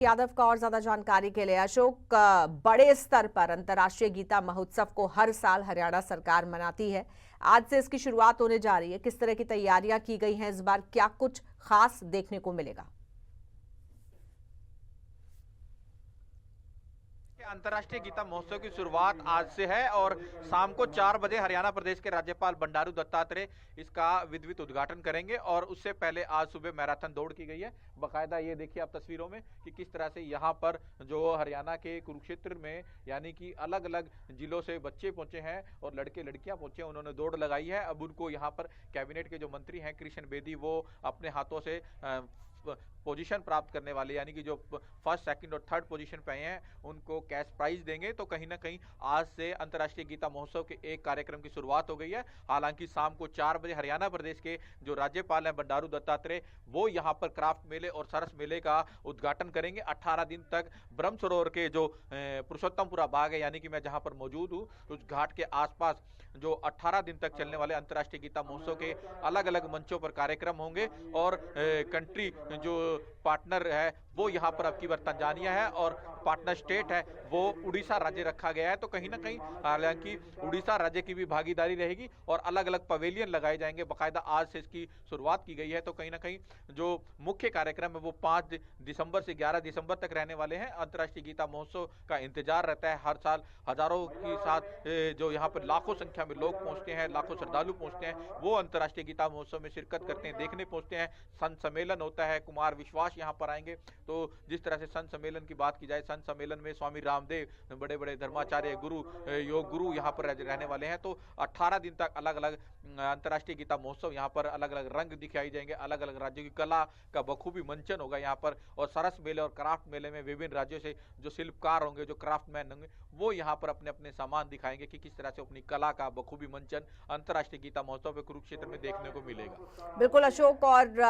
यादव का और ज्यादा जानकारी के लिए अशोक, बड़े स्तर पर अंतर्राष्ट्रीय गीता महोत्सव को हर साल हरियाणा सरकार मनाती है। आज से इसकी शुरुआत होने जा रही है। किस तरह की तैयारियां की गई हैं इस बार, क्या कुछ खास देखने को मिलेगा? अंतर्राष्ट्रीय गीता महोत्सव की शुरुआत आज से है और शाम को 4 बजे हरियाणा प्रदेश के राज्यपाल बंडारू दत्तात्रेय इसका विधिवत उद्घाटन करेंगे। और उससे पहले आज सुबह मैराथन दौड़ की गई है। बकायदा ये देखिए आप तस्वीरों में कि किस तरह से यहाँ पर जो हरियाणा के कुरुक्षेत्र में यानी कि अलग अलग जिलों से बच्चे पहुंचे हैं और लड़के लड़कियां पहुंचे, उन्होंने दौड़ लगाई है। अब उनको यहाँ पर कैबिनेट के जो मंत्री हैं कृष्ण बेदी, वो अपने हाथों से पोजीशन प्राप्त करने वाले यानी कि जो फर्स्ट सेकंड और थर्ड पोजीशन पे आए हैं उनको कैश प्राइज देंगे। तो कहीं ना कहीं आज से अंतर्राष्ट्रीय गीता महोत्सव के एक कार्यक्रम की शुरुआत हो गई है। हालांकि शाम को 4 बजे हरियाणा प्रदेश के जो राज्यपाल हैं बंडारू दत्तात्रेय, वो यहाँ पर क्राफ्ट मेले और सरस मेले का उद्घाटन करेंगे। 18 दिन तक ब्रह्म सरोवर के जो पुरुषोत्तमपुरा बाग है यानी कि मैं जहां पर मौजूद हूँ उस घाट के आसपास जो 18 दिन तक चलने वाले अंतर्राष्ट्रीय गीता महोत्सव के अलग अलग मंचों पर कार्यक्रम होंगे। और कंट्री जो पार्टनर है वो यहाँ पर अब की बार तंजानिया है और पार्टनर स्टेट है वो उड़ीसा राज्य रखा गया है। तो कहीं ना कहीं हालांकि उड़ीसा राज्य की भी भागीदारी रहेगी और अलग अलग पवेलियन लगाए जाएंगे। बाकायदा आज से इसकी शुरुआत की गई है। तो कहीं ना कहीं जो मुख्य कार्यक्रम है वो 5 दिसंबर से 11 दिसंबर तक रहने वाले हैं। अंतर्राष्ट्रीय गीता महोत्सव का इंतजार रहता है हर साल। हजारों के साथ जो यहाँ पर लाखों संख्या में लोग पहुंचते हैं, लाखों श्रद्धालु पहुंचते हैं, वो अंतर्राष्ट्रीय गीता महोत्सव में शिरकत करते हैं, देखने पहुंचते हैं। संत सम्मेलन होता है, कुमार विश्वास यहाँ पर आएंगे। तो जिस तरह से संत सम्मेलन की बात की जाए, संत सम्मेलन में स्वामी रामदेव बड़े बड़े धर्माचार्य गुरु योग गुरु यहाँ पर रहने वाले हैं। तो 18 दिन तक अलग अलग अंतर्राष्ट्रीय गीता महोत्सव यहाँ पर अलग अलग रंग दिखाई जाएंगे, अलग अलग राज्यों की कला का बखूबी मंचन होगा यहाँ पर। और सरस मेले और क्राफ्ट मेले में विभिन्न राज्यों से जो शिल्पकार होंगे, जो क्राफ्टमैन होंगे, वो यहाँ पर अपने अपने सामान दिखाएंगे कि किस तरह से अपनी कला का बखूबी मंचन अंतर्राष्ट्रीय गीता महोत्सव में कुरुक्षेत्र में देखने को मिलेगा। बिल्कुल अशोक, और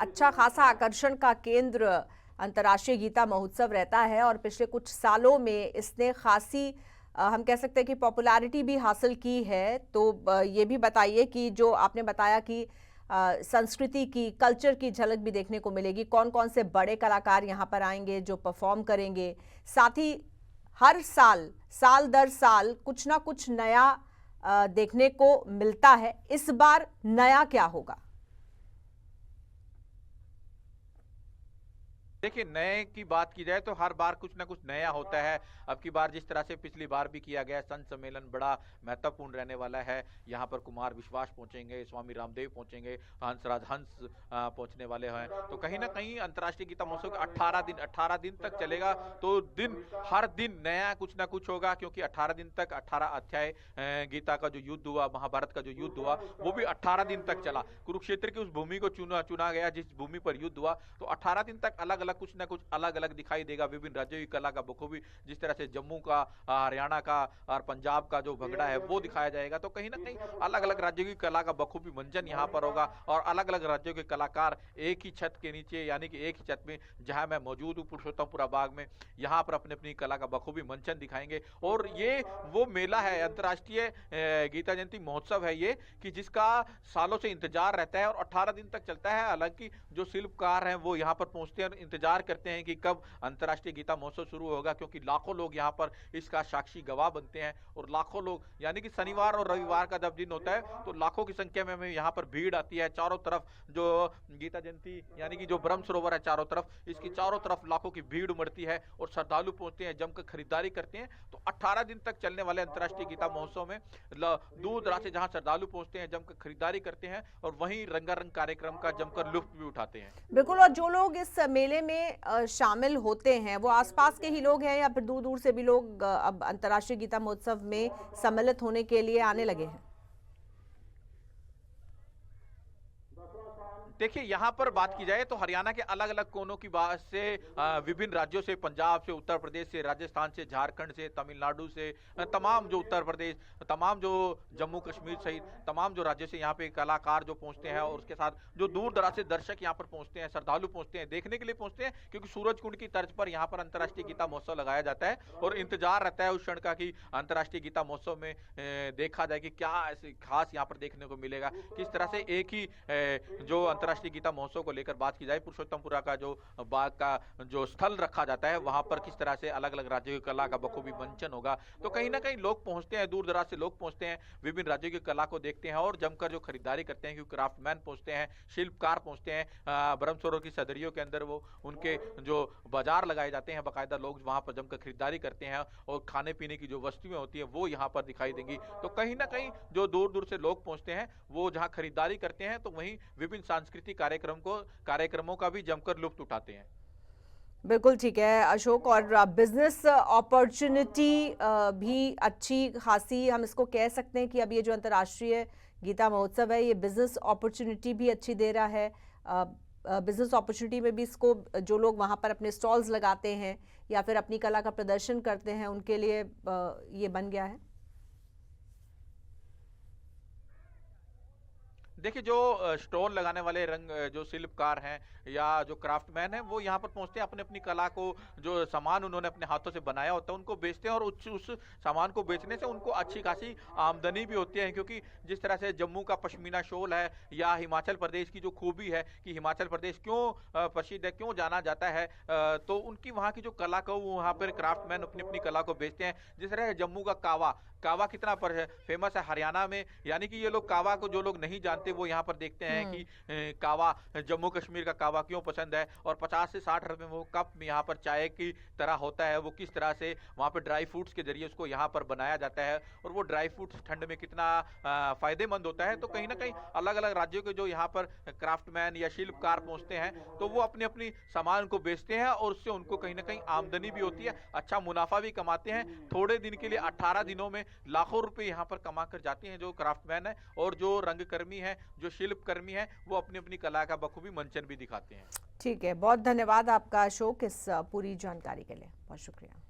अच्छा खासा आकर्षण का केंद्र अंतर्राष्ट्रीय गीता महोत्सव रहता है और पिछले कुछ सालों में इसने खासी हम कह सकते हैं कि पॉपुलैरिटी भी हासिल की है। तो ये भी बताइए कि जो आपने बताया कि संस्कृति की, कल्चर की झलक भी देखने को मिलेगी। कौन कौन से बड़े कलाकार यहाँ पर आएंगे जो परफॉर्म करेंगे? साथ ही हर साल, साल दर साल कुछ ना कुछ नया देखने को मिलता है। इस बार नया क्या होगा? देखिए, नए की बात की जाए तो हर बार कुछ ना कुछ नया होता है। अब की बार जिस तरह से पिछली बार भी किया गया, संत सम्मेलन बड़ा महत्वपूर्ण रहने वाला है। यहाँ पर कुमार विश्वास पहुंचेंगे, स्वामी रामदेव पहुंचेंगे, हंसराज हंस पहुंचने वाले हैं। तो कहीं ना कहीं अंतर्राष्ट्रीय गीता महोत्सव 18 दिन तक चलेगा। तो हर दिन नया कुछ ना कुछ होगा, क्योंकि 18 दिन तक 18 अध्याय गीता का जो युद्ध हुआ, महाभारत का जो युद्ध हुआ, वो भी 18 दिन तक चला। कुरुक्षेत्र की उस भूमि को चुना गया जिस भूमि पर युद्ध हुआ। तो 18 दिन तक अलग अलग कुछ ना कुछ अलग अलग दिखाई देगा। विभिन्न राज्यों की कला का बखूबी, जिस तरह से जम्मू का, हरियाणा का और पंजाब का जो भंगड़ा है वो दिखाया जाएगा। तो कहीं ना कहीं अलग अलग राज्यों की कला का बखूबी मंचन यहाँ पर होगा और अलग अलग राज्यों के कलाकार एक ही छत के नीचे यानी कि एक ही छत में जहां मैं मौजूद हूँ पुरुषोत्तमपुरा बाग में, यहाँ पर अपनी अपनी कला का बखूबी मंचन दिखाएंगे। और ये वो मेला है, अंतर्राष्ट्रीय गीता जयंती महोत्सव है ये, कि जिसका सालों से इंतजार रहता है और 18 दिन तक चलता है। हालांकि जो शिल्पकार हैं वो यहाँ पर पहुंचते हैं, इंतजार करते हैं कि कब अंतर्राष्ट्रीय गीता महोत्सव शुरू होगा, क्योंकि लाखों लोग यहाँ पर इसका साक्षी गवाह बनते हैं। और लाखों लोग यानी कि शनिवार और रविवार का जब दिन होता है तो लाखों की संख्या में हमें यहाँ पर भीड़ आती है। चारों तरफ जो गीता जयंती यानी कि जो ब्रह्म सरोवर है चारों तरफ, इसकी चारों तरफ लाखों की भीड़ उमड़ती है और श्रद्धालु पहुंचते हैं, जमकर खरीदारी करते हैं। तो 18 दिन तक चलने वाले अंतर्राष्ट्रीय गीता महोत्सव में दूर दराज से जहां श्रद्धालु पहुंचते हैं, जमकर खरीदारी करते हैं और वहीं रंगारंग कार्यक्रम का जमकर लुत्फ भी उठाते हैं। बिल्कुल, और जो लोग इस मेले में शामिल होते हैं वो आसपास के ही लोग हैं या फिर दूर दूर से भी लोग अब अंतर्राष्ट्रीय गीता महोत्सव में सम्मिलित होने के लिए आने लगे हैं? देखिए, यहाँ पर बात की जाए तो हरियाणा के अलग अलग कोनों की बात से विभिन्न राज्यों से, पंजाब से, उत्तर प्रदेश से, राजस्थान से, झारखंड से, तमिलनाडु से, तमाम जो उत्तर प्रदेश, तमाम जो जम्मू कश्मीर सहित तमाम जो राज्यों से यहाँ पे कलाकार जो पहुंचते हैं और उसके साथ जो दूर दराज से दर्शक यहाँ पर पहुंचते हैं, श्रद्धालु पहुंचते हैं, देखने के लिए पहुंचते हैं। क्योंकि सूरज कुंड की तर्ज पर यहाँ पर अंतर्राष्ट्रीय गीता महोत्सव लगाया जाता है और इंतजार रहता है उस क्षण का कि अंतर्राष्ट्रीय गीता महोत्सव में देखा जाए कि क्या ऐसे खास यहाँ पर देखने को मिलेगा। किस तरह से एक ही जो अंतर्राष्ट्रीय गीता महोत्सव को लेकर बात की जाए, पुरुषोत्तमपुरा का जो बाग का जो स्थल रखा जाता है, वहां पर किस तरह से अलग अलग राज्यों की कला का बखूबी मंचन होगा, तो कहीं ना कहीं लोग पहुंचते हैं, दूर दराज से लोग पहुंचते हैं, विभिन्न राज्यों की कला को देखते हैं और जमकर जो खरीदारी करते हैं, क्योंकि क्राफ्टमैन पहुंचते हैं, शिल्पकार पहुंचते हैं, ब्रह्मसरोवर की सदरियों के अंदर वो उनके जो बाजार लगाए जाते हैं, बाकायदा लोग वहां पर जमकर खरीदारी करते हैं और खाने पीने की जो वस्तुएं होती है वो यहाँ पर दिखाई देंगी। तो कहीं ना कहीं जो दूर दूर से लोग पहुंचते हैं वो जहां खरीदारी करते हैं, तो वहीं विभिन्न सांस्कृतिक कार्यक्रमों का भी जमकर लुत्फ उठाते हैं। बिल्कुल ठीक है अशोक। और बिजनेस अपॉर्चुनिटी भी अच्छी खासी हम इसको कह सकते हैं कि अब ये जो अंतर्राष्ट्रीय गीता महोत्सव है ये बिजनेस अपॉर्चुनिटी भी अच्छी दे रहा है। बिजनेस अपॉर्चुनिटी में भी इसको जो लोग वहाँ पर अपने स्टॉल्स लगाते हैं या फिर अपनी कला का प्रदर्शन करते हैं उनके लिए ये बन गया है। देखिए, जो स्टॉल लगाने वाले रंग जो शिल्पकार हैं या जो क्राफ्टमैन हैं, वो यहाँ पर पहुंचते हैं, अपने अपनी कला को, जो सामान उन्होंने अपने हाथों से बनाया होता है उनको बेचते हैं और उस सामान को बेचने से उनको अच्छी खासी आमदनी भी होती है। क्योंकि जिस तरह से जम्मू का पश्मीना शॉल है या हिमाचल प्रदेश की जो खूबी है कि हिमाचल प्रदेश क्यों प्रसिद्ध है, क्यों जाना जाता है, तो उनकी वहाँ की जो कला को वहाँ पर क्राफ्टमैन अपनी अपनी कला को बेचते हैं। जिस तरह जम्मू का कावा कावा कितना फेमस है हरियाणा में, यानी कि ये लोग कावा को जो लोग नहीं जानते वो यहाँ पर देखते हैं कि कावा, जम्मू कश्मीर का कावा क्यों पसंद है, और 50 से 60 रुपए में वो कप यहाँ पर चाय की तरह होता है, वो किस तरह से वहाँ पर ड्राई फ्रूट्स के जरिए उसको यहाँ पर बनाया जाता है और वो ड्राई फ्रूट्स ठंड में कितना फायदेमंद होता है। तो कहीं ना कहीं अलग अलग राज्यों के जो यहाँ पर क्राफ्टमैन या शिल्पकार पहुंचते हैं तो वो अपनी अपनी सामान को बेचते हैं और उससे उनको कहीं ना कहीं आमदनी भी होती है, अच्छा मुनाफा भी कमाते हैं। थोड़े दिन के लिए 18 दिनों में लाखों रुपए यहाँ पर कमा कर जाते हैं जो क्राफ्टमैन है, और जो रंगकर्मी है, जो शिल्पकर्मी है, वो अपनी अपनी कला का बखूबी मंचन भी दिखाते हैं। ठीक है, बहुत धन्यवाद आपका अशोक इस पूरी जानकारी के लिए, बहुत शुक्रिया।